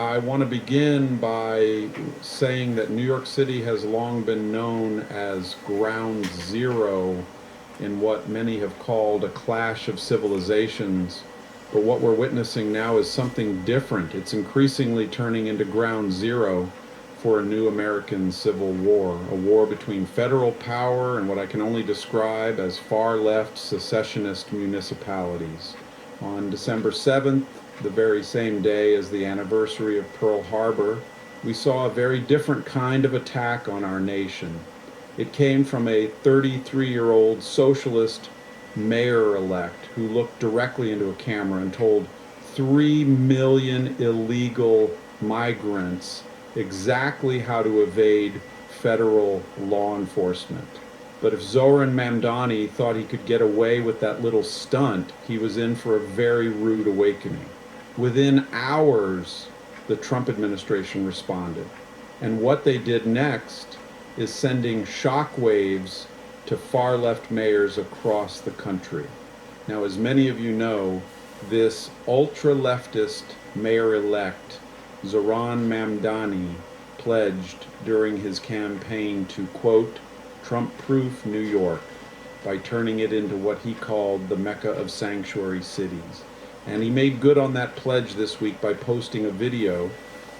I want to begin by saying that New York City has long been known as ground zero in what many have called a clash of civilizations. But what we're witnessing now is something different. It's increasingly turning into ground zero for a new American Civil War, a war between federal power and what I can only describe as far left secessionist municipalities. On December 7th, the very same day as the anniversary of Pearl Harbor, we saw a very different kind of attack on our nation. It came from a 33-year-old socialist mayor-elect who looked directly into a camera and told 3 million illegal migrants exactly how to evade federal law enforcement. But if Zoran Mamdani thought he could get away with that little stunt, he was in for a very rude awakening. Within hours, the Trump administration responded. And what they did next is sending shockwaves to far left mayors across the country. Now, as many of you know, this ultra leftist mayor-elect, Zoran Mamdani, pledged during his campaign to, quote, Trump-proof New York by turning it into what he called the Mecca of sanctuary cities. And he made good on that pledge this week by posting a video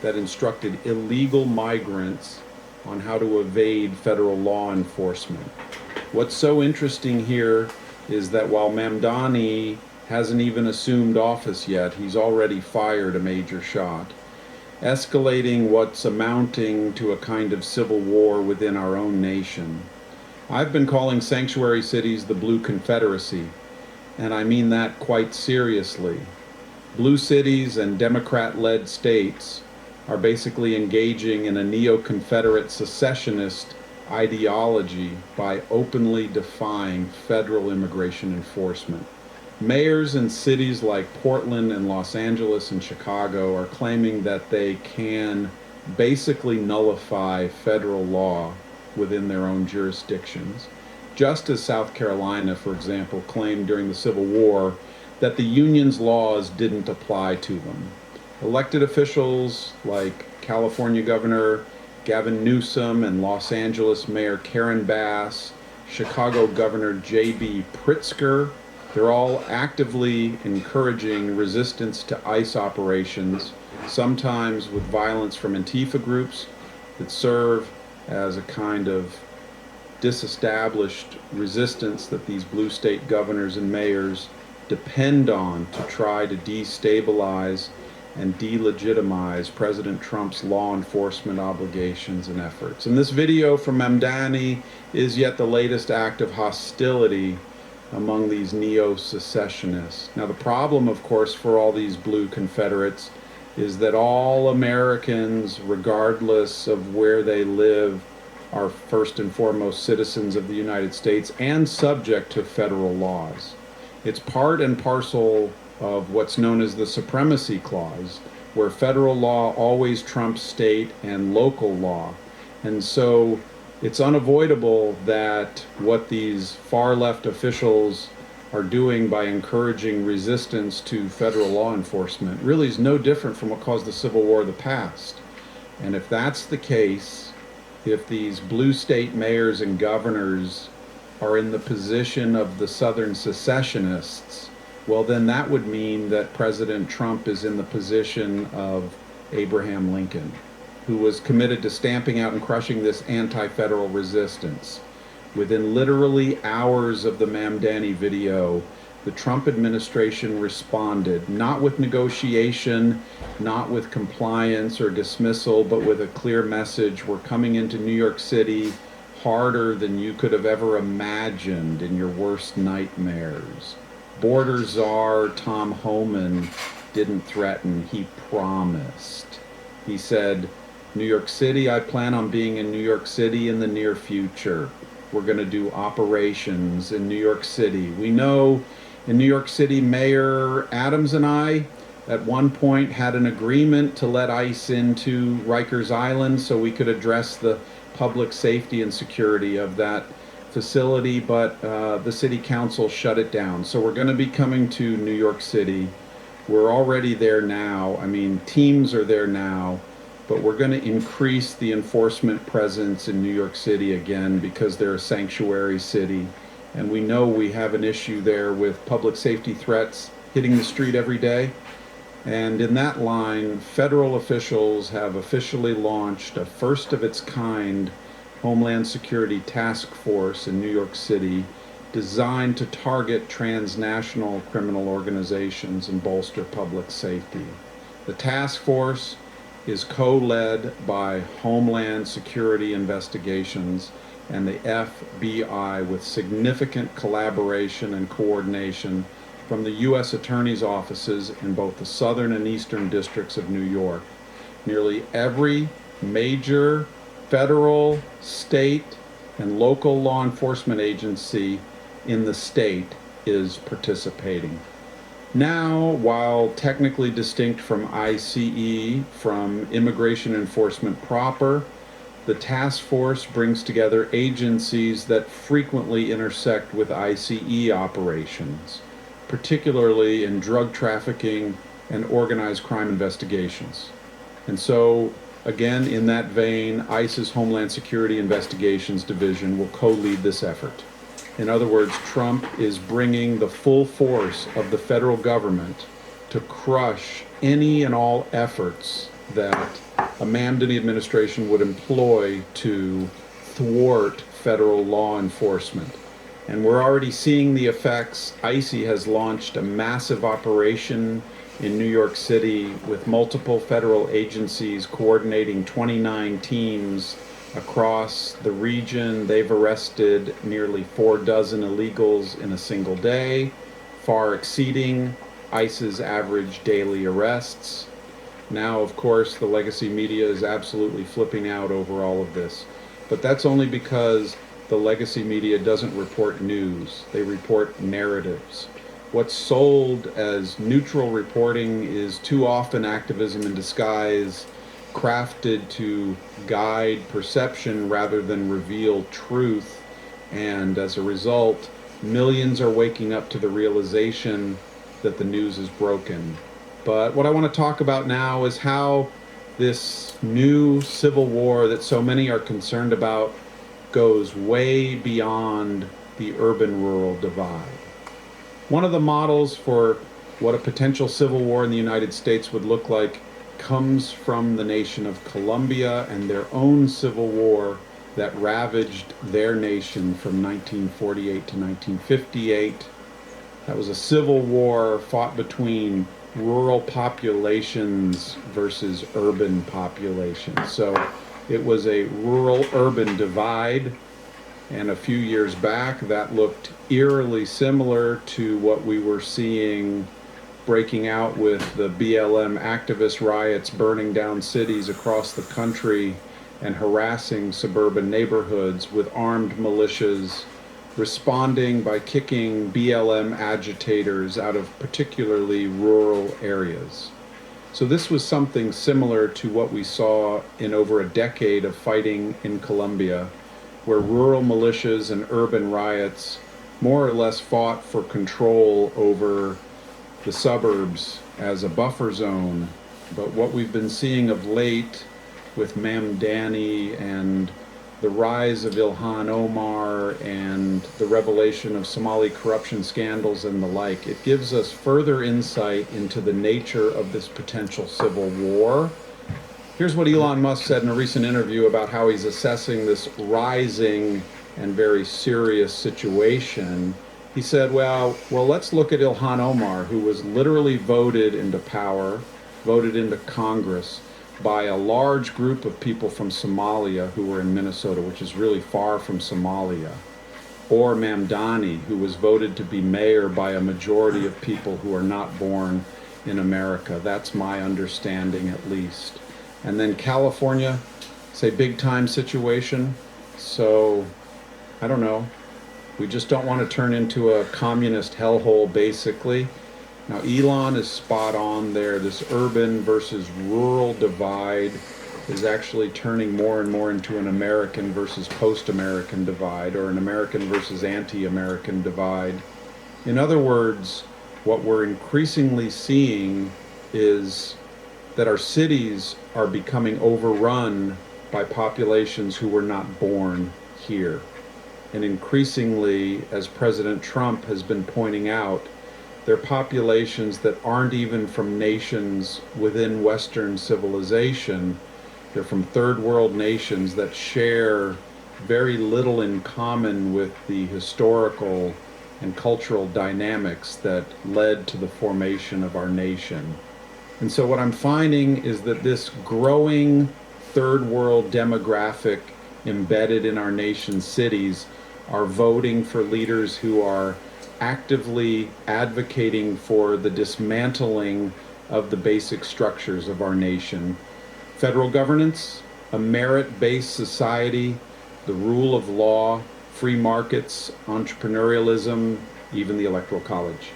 that instructed illegal migrants on how to evade federal law enforcement. What's so interesting here is that while Mamdani hasn't even assumed office yet, he's already fired a major shot, escalating what's amounting to a kind of civil war within our own nation. I've been calling sanctuary cities the Blue Confederacy, and I mean that quite seriously. Blue cities and Democrat-led states are basically engaging in a neo-Confederate secessionist ideology by openly defying federal immigration enforcement. Mayors in cities like Portland and Los Angeles and Chicago are claiming that they can basically nullify federal law within their own jurisdictions, just as South Carolina, for example, claimed during the Civil War that the Union's laws didn't apply to them. Elected officials like California Governor Gavin Newsom and Los Angeles Mayor Karen Bass, Chicago Governor J.B. Pritzker, they're all actively encouraging resistance to ICE operations, sometimes with violence from Antifa groups that serve as a kind of disestablished resistance that these blue state governors and mayors depend on to try to destabilize and delegitimize President Trump's law enforcement obligations and efforts. And this video from Mamdani is yet the latest act of hostility among these neo-secessionists. Now, the problem, of course, for all these blue Confederates is that all Americans, regardless of where they live, are first and foremost citizens of the United States and subject to federal laws. It's part and parcel of what's known as the Supremacy Clause, where federal law always trumps state and local law. And so it's unavoidable that what these far left officials are doing by encouraging resistance to federal law enforcement really is no different from what caused the Civil War of the past. And if that's the case, if these blue state mayors and governors are in the position of the Southern secessionists, well, then that would mean that President Trump is in the position of Abraham Lincoln, who was committed to stamping out and crushing this anti-federal resistance. Within literally hours of the Mamdani video, the Trump administration responded, not with negotiation, not with compliance or dismissal, but with a clear message: we're coming into New York City harder than you could have ever imagined in your worst nightmares. Border czar Tom Homan didn't threaten, he promised. He said, New York City, I plan on being in New York City in the near future. We're going to do operations in New York City. We know in New York City, Mayor Adams and I at one point had an agreement to let ICE into Rikers Island so we could address the public safety and security of that facility, but the city council shut it down. So we're going to be coming to New York City We're already there now. I mean, teams are there now, but we're going to increase the enforcement presence in New York City again because they're a sanctuary city. And we know we have an issue there with public safety threats hitting the street every day. And in that line, federal officials have officially launched a first of its kind Homeland Security task force in New York City designed to target transnational criminal organizations and bolster public safety. The task force is co-led by Homeland Security Investigations and the FBI with significant collaboration and coordination from the U.S. Attorney's offices in both the southern and eastern districts of New York. Nearly every major federal, state, and local law enforcement agency in the state is participating. Now, while technically distinct from ICE, from immigration enforcement proper, the task force brings together agencies that frequently intersect with ICE operations, particularly in drug trafficking and organized crime investigations. And so, again, in that vein, ICE's Homeland Security Investigations Division will co-lead this effort. In other words, Trump is bringing the full force of the federal government to crush any and all efforts that a Mamdani administration would employ to thwart federal law enforcement. And we're already seeing the effects. ICE has launched a massive operation in New York City with multiple federal agencies coordinating 29 teams across the region. They've arrested nearly 4 dozen illegals in a single day, far exceeding ICE's average daily arrests. Now, of course, the legacy media is absolutely flipping out over all of this. But that's only because the legacy media doesn't report news. They report narratives. What's sold as neutral reporting is too often activism in disguise, crafted to guide perception rather than reveal truth. And as a result, millions are waking up to the realization that the news is broken. But what I want to talk about now is how this new civil war that so many are concerned about goes way beyond the urban-rural divide. One of the models for what a potential civil war in the United States would look like comes from the nation of Colombia and their own civil war that ravaged their nation from 1948 to 1958. That was a civil war fought between rural populations versus urban populations. So it was a rural-urban divide, and a few years back that looked eerily similar to what we were seeing breaking out with the BLM activist riots burning down cities across the country and harassing suburban neighborhoods with armed militias responding by kicking BLM agitators out of particularly rural areas. So this was something similar to what we saw in over a decade of fighting in Colombia, where rural militias and urban riots more or less fought for control over the suburbs as a buffer zone. But what we've been seeing of late with Mamdani and the rise of Ilhan Omar and the revelation of Somali corruption scandals and the like, it gives us further insight into the nature of this potential civil war. Here's what Elon Musk said in a recent interview about how he's assessing this rising and very serious situation. He said, well, let's look at Ilhan Omar, who was literally voted into power, voted into Congress by a large group of people from Somalia who were in Minnesota, which is really far from Somalia. Or Mamdani, who was voted to be mayor by a majority of people who are not born in America. That's my understanding, at least. And then California, say big time situation. So, I don't know. We just don't want to turn into a communist hellhole, basically. Now, Elon is spot on there. This urban versus rural divide is actually turning more and more into an American versus post-American divide, or an American versus anti-American divide. In other words, What we're increasingly seeing is that our cities are becoming overrun by populations who were not born here. And increasingly, as President Trump has been pointing out, they're populations that aren't even from nations within Western civilization. They're from third world nations that share very little in common with the historical and cultural dynamics that led to the formation of our nation. And so what I'm finding is that this growing third world demographic embedded in our nation's cities are voting for leaders who are actively advocating for the dismantling of the basic structures of our nation. Federal governance, a merit-based society, the rule of law, free markets, entrepreneurialism, even the Electoral College.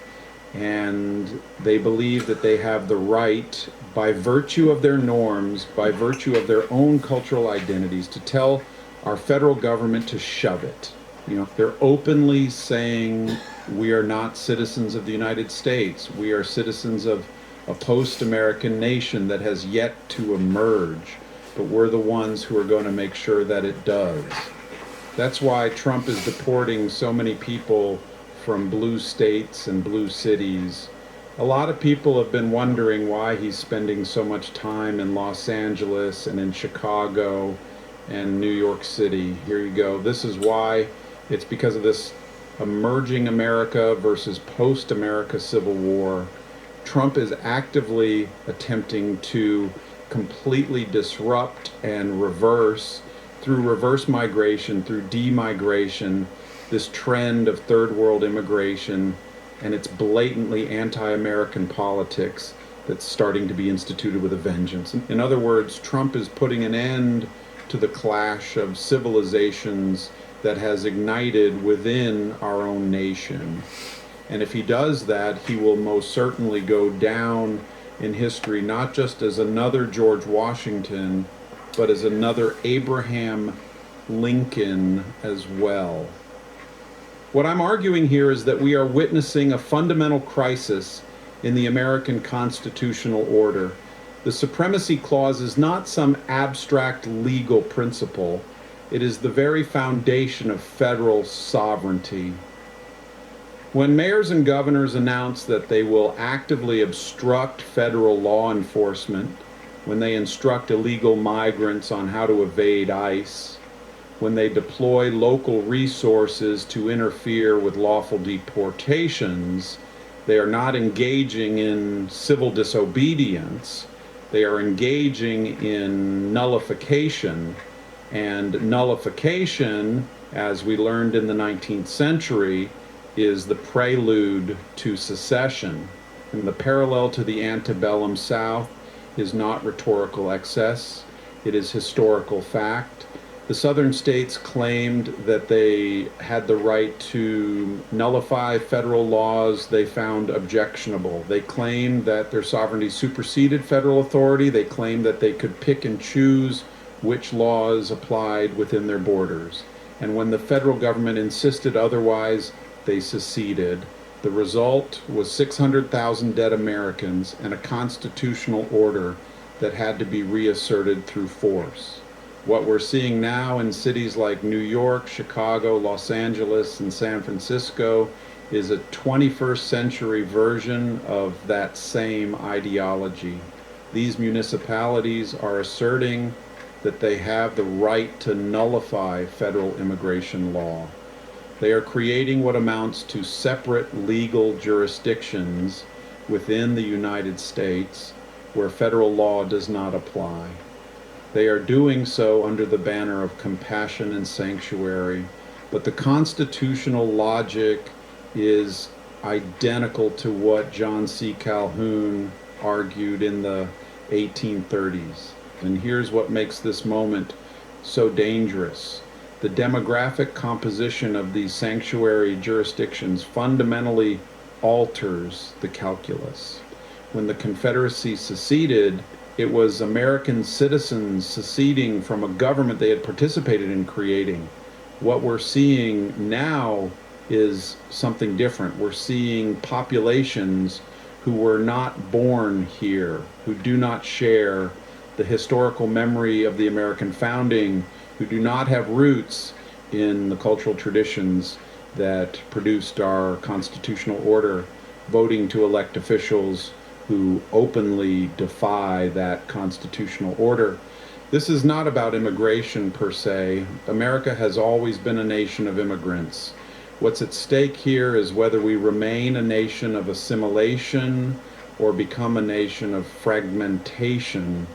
And they believe that they have the right, by virtue of their norms, by virtue of their own cultural identities, to tell our federal government to shove it. You know, they're openly saying we are not citizens of the United States. We are citizens of a post-American nation that has yet to emerge, but we're the ones who are going to make sure that it does. That's why Trump is deporting so many people from blue states and blue cities. A lot of people have been wondering why he's spending so much time in Los Angeles and in Chicago and New York City. Here you go. This is why. It's because of this emerging America versus post-America Civil War. Trump is actively attempting to completely disrupt and reverse, through reverse migration, through demigration, this trend of third world immigration, and it's blatantly anti-American politics that's starting to be instituted with a vengeance. In other words, Trump is putting an end to the clash of civilizations that has ignited within our own nation. And if he does that, he will most certainly go down in history, not just as another George Washington, but as another Abraham Lincoln as well. What I'm arguing here is that we are witnessing a fundamental crisis in the American constitutional order. The Supremacy Clause is not some abstract legal principle. It is the very foundation of federal sovereignty. When mayors and governors announce that they will actively obstruct federal law enforcement, when they instruct illegal migrants on how to evade ICE, when they deploy local resources to interfere with lawful deportations, they are not engaging in civil disobedience. They are engaging in nullification. And nullification, as we learned in the 19th century, is the prelude to secession. And the parallel to the antebellum South is not rhetorical excess, it is historical fact. The Southern states claimed that they had the right to nullify federal laws they found objectionable. They claimed that their sovereignty superseded federal authority. They claimed that they could pick and choose which laws applied within their borders. And when the federal government insisted otherwise, they seceded. The result was 600,000 dead Americans and a constitutional order that had to be reasserted through force. What we're seeing now in cities like New York, Chicago, Los Angeles, and San Francisco is a 21st century version of that same ideology. These municipalities are asserting that they have the right to nullify federal immigration law. They are creating what amounts to separate legal jurisdictions within the United States where federal law does not apply. They are doing so under the banner of compassion and sanctuary, but the constitutional logic is identical to what John C. Calhoun argued in the 1830s. And here's what makes this moment so dangerous. The demographic composition of these sanctuary jurisdictions fundamentally alters the calculus. When the Confederacy seceded, it was American citizens seceding from a government they had participated in creating. What we're seeing now is something different. We're seeing populations who were not born here, who do not share the historical memory of the American founding, who do not have roots in the cultural traditions that produced our constitutional order, voting to elect officials who openly defy that constitutional order. This is not about immigration per se. America has always been a nation of immigrants. What's at stake here is whether we remain a nation of assimilation or become a nation of fragmentation.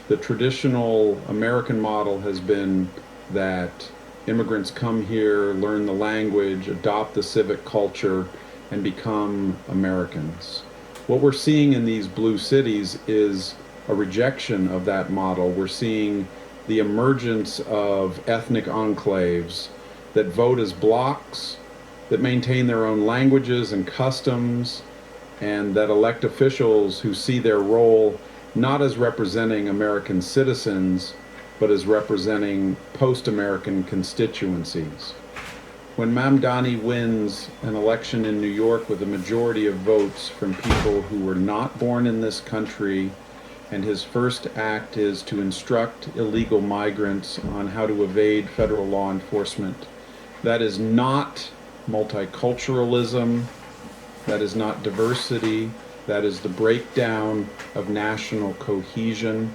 The traditional American model has been that immigrants come here, learn the language, adopt the civic culture, and become Americans. What we're seeing in these blue cities is a rejection of that model. We're seeing the emergence of ethnic enclaves that vote as blocks, that maintain their own languages and customs, and that elect officials who see their role not as representing American citizens, but as representing post-American constituencies. When Mamdani wins an election in New York with a majority of votes from people who were not born in this country, and his first act is to instruct illegal migrants on how to evade federal law enforcement, that is not multiculturalism, that is not diversity, that is the breakdown of national cohesion,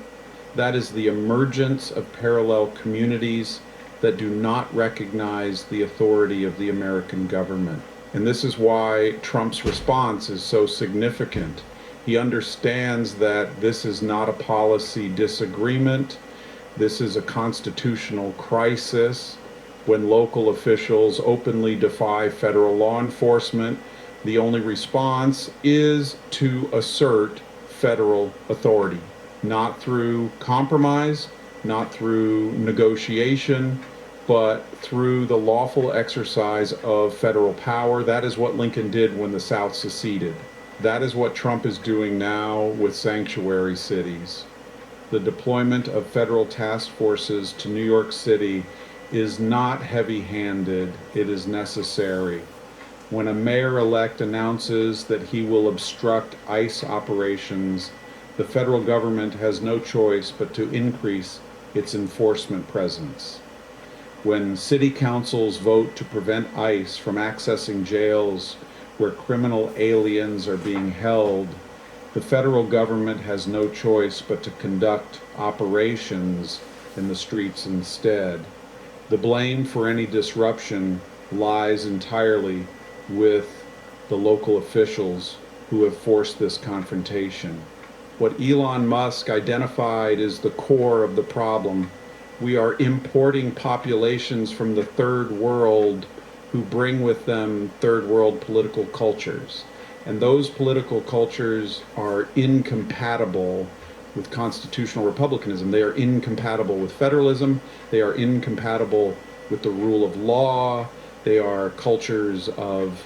that is the emergence of parallel communities that do not recognize the authority of the American government. And this is why Trump's response is so significant. He understands that this is not a policy disagreement, this is a constitutional crisis. When local officials openly defy federal law enforcement, the only response is to assert federal authority, not through compromise, not through negotiation, but through the lawful exercise of federal power. That is what Lincoln did when the South seceded. That is what Trump is doing now with sanctuary cities. The deployment of federal task forces to New York City is not heavy-handed, it is necessary. When a mayor-elect announces that he will obstruct ICE operations, the federal government has no choice but to increase its enforcement presence. When city councils vote to prevent ICE from accessing jails where criminal aliens are being held, the federal government has no choice but to conduct operations in the streets instead. The blame for any disruption lies entirely with the local officials who have forced this confrontation. What Elon Musk identified is the core of the problem. We are importing populations from the third world who bring with them third world political cultures. And those political cultures are incompatible with constitutional republicanism. They are incompatible with federalism. They are incompatible with the rule of law. They are cultures of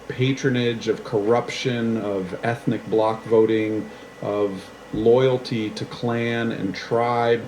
patronage, of corruption, of ethnic bloc voting, of loyalty to clan and tribe